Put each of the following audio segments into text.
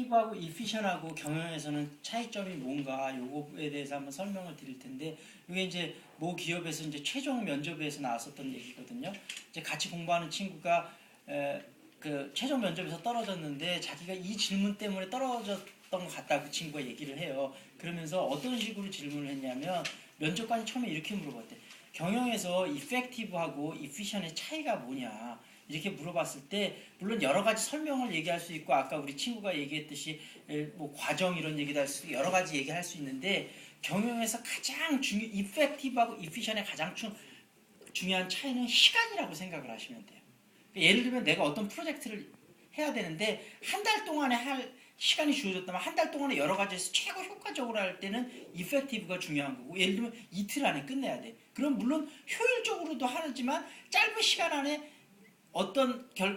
이펙티브하고 이피션하고 경영에서는 차이점이 뭔가 요거에 대해서 한번 설명을 드릴 텐데 이게 이제 모 기업에서 이제 최종 면접에서 나왔었던 얘기거든요. 이제 같이 공부하는 친구가 그 최종 면접에서 떨어졌는데 자기가 이 질문 때문에 떨어졌던 것 같다 그 친구가 얘기를 해요. 그러면서 어떤 식으로 질문을 했냐면 면접관이 처음에 이렇게 물어봤대. 경영에서 이펙티브하고 이피션의 차이가 뭐냐 이렇게 물어봤을 때 물론 여러 가지 설명을 얘기할 수 있고 아까 우리 친구가 얘기했듯이 뭐 과정 이런 얘기도 할 수 있고 여러 가지 얘기할 수 있는데 경영에서 가장 이펙티브하고 이피션의 가장 중요한 차이는 시간이라고 생각을 하시면 돼요. 예를 들면 내가 어떤 프로젝트를 해야 되는데 한 달 동안에 할 시간이 주어졌다면 한 달 동안에 여러 가지에서 최고 효과적으로 할 때는 이펙티브가 중요한 거고 예를 들면 이틀 안에 끝내야 돼. 그럼 물론 효율적으로도 하지만 짧은 시간 안에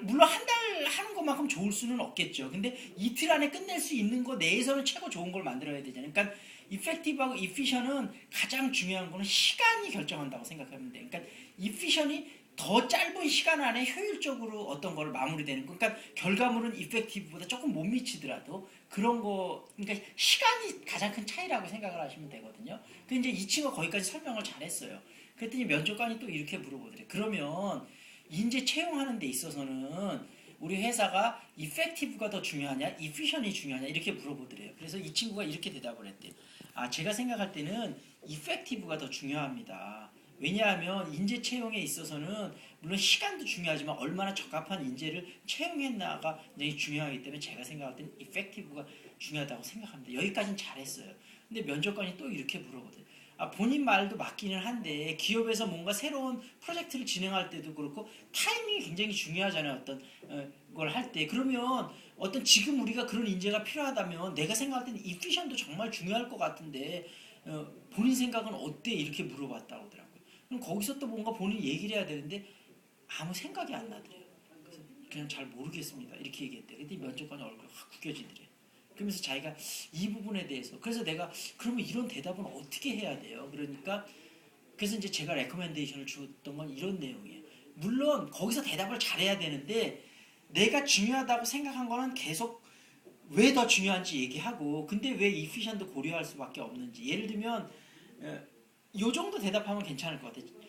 물론 한 달 하는 것만큼 좋을 수는 없겠죠. 근데 이틀 안에 끝낼 수 있는 거 내에서는 최고 좋은 걸 만들어야 되잖아요. 그러니까 이펙티브하고 이피션은 가장 중요한 거는 시간이 결정한다고 생각하면 돼요. 그러니까 이피션이 더 짧은 시간 안에 효율적으로 어떤 거를 마무리되는 거. 그러니까 결과물은 이펙티브보다 조금 못 미치더라도 그런 거, 그러니까 시간이 가장 큰 차이라고 생각을 하시면 되거든요. 근데 이제 이 친구가 거기까지 설명을 잘했어요. 그랬더니 면접관이 또 이렇게 물어보더래. 그러면 인재 채용하는 데 있어서는 우리 회사가 이펙티브가 더 중요하냐, 이피션이 중요하냐 이렇게 물어보더래요. 그래서 이 친구가 이렇게 대답을 했대요. 제가 생각할 때는 이펙티브가 더 중요합니다. 왜냐하면 인재 채용에 있어서는 물론 시간도 중요하지만 얼마나 적합한 인재를 채용했나가 굉장히 중요하기 때문에 제가 생각할 때는 이펙티브가 중요하다고 생각합니다. 여기까지는 잘했어요. 근데 면접관이 또 이렇게 물어보더래요. 본인 말도 맞기는 한데 기업에서 뭔가 새로운 프로젝트를 진행할 때도 그렇고 타이밍이 굉장히 중요하잖아요. 어떤 걸 할 때. 그러면 어떤 지금 우리가 그런 인재가 필요하다면 내가 생각할 때는 이피션도 정말 중요할 것 같은데 본인 생각은 어때? 이렇게 물어봤다고 하더라고요. 그럼 거기서 또 뭔가 본인이 얘기를 해야 되는데 아무 생각이 안 나더래요. 그래서 그냥 잘 모르겠습니다. 이렇게 얘기했대요. 근데 면접관이 얼굴이 확 구겨지더래요. 그러면서 자기가 이 부분에 대해서 그래서 내가 그러면 이런 대답은 어떻게 해야 돼요? 그러니까 그래서 이제 제가 레코멘데이션을 줬던 건 이런 내용이에요. 물론 거기서 대답을 잘해야 되는데 내가 중요하다고 생각한 거는 계속 왜 더 중요한지 얘기하고 근데 왜 이피션도 고려할 수밖에 없는지 예를 들면 요 정도 대답하면 괜찮을 것 같아요.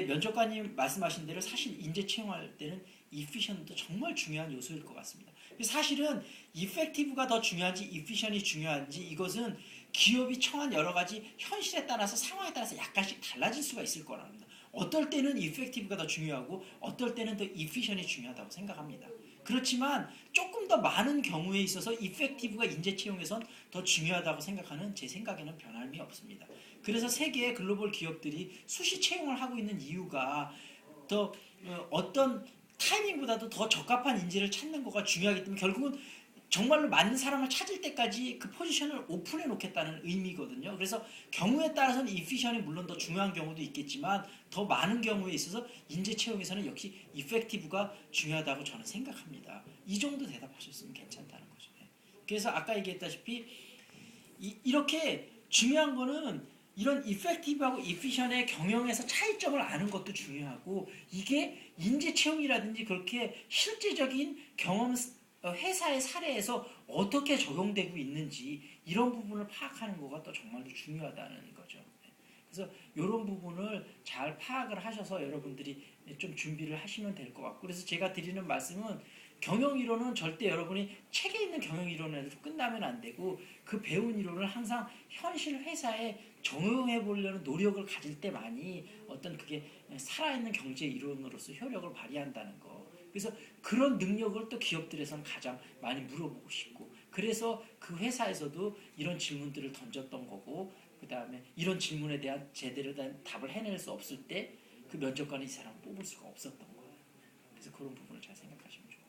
면접관님 말씀하신 대로 사실 인재 채용할 때는 이피션도 정말 중요한 요소일 것 같습니다. 사실은 이펙티브가 더 중요한지 이피션이 중요한지 이것은 기업이 처한 여러 가지 현실에 따라서 상황에 따라서 약간씩 달라질 수가 있을 거랍니다. 어떨 때는 이펙티브가 더 중요하고 어떨 때는 더 이피션이 중요하다고 생각합니다. 그렇지만 조금 더 많은 경우에 있어서 이펙티브가 인재 채용에선 더 중요하다고 생각하는 제 생각에는 변함이 없습니다. 그래서 세계의 글로벌 기업들이 수시 채용을 하고 있는 이유가 더 어떤 타이밍보다도 더 적합한 인재를 찾는 거가 중요하기 때문에 결국은 정말로 맞는 사람을 찾을 때까지 그 포지션을 오픈해 놓겠다는 의미거든요. 그래서 경우에 따라서는 이피션이 물론 더 중요한 경우도 있겠지만 더 많은 경우에 있어서 인재 채용에서는 역시 이펙티브가 중요하다고 저는 생각합니다. 이 정도 대답하셨으면 괜찮다는 거죠. 그래서 아까 얘기했다시피 이렇게 중요한 거는 이런 이펙티브하고 이피션의 경영에서 차이점을 아는 것도 중요하고 이게 인재 채용이라든지 그렇게 실제적인 경험 회사의 사례에서 어떻게 적용되고 있는지 이런 부분을 파악하는 거가 또 정말로 중요하다는 거죠. 그래서 이런 부분을 잘 파악을 하셔서 여러분들이 좀 준비를 하시면 될 것 같고 그래서 제가 드리는 말씀은 경영이론은 절대 여러분이 책에 있는 경영이론으로 끝나면 안 되고 그 배운 이론을 항상 현실 회사에 적용해 보려는 노력을 가질 때만이 어떤 그게 살아있는 경제 이론으로서 효력을 발휘한다는 거. 그래서 그런 능력을 또 기업들에서는 가장 많이 물어보고 싶고 그래서 그 회사에서도 이런 질문들을 던졌던 거고 그 다음에 이런 질문에 대한 제대로 된 답을 해낼 수 없을 때 그 면접관이 이 사람 뽑을 수가 없었던 거예요. 그래서 그런 부분을 잘 생각하시면 좋겠습니다.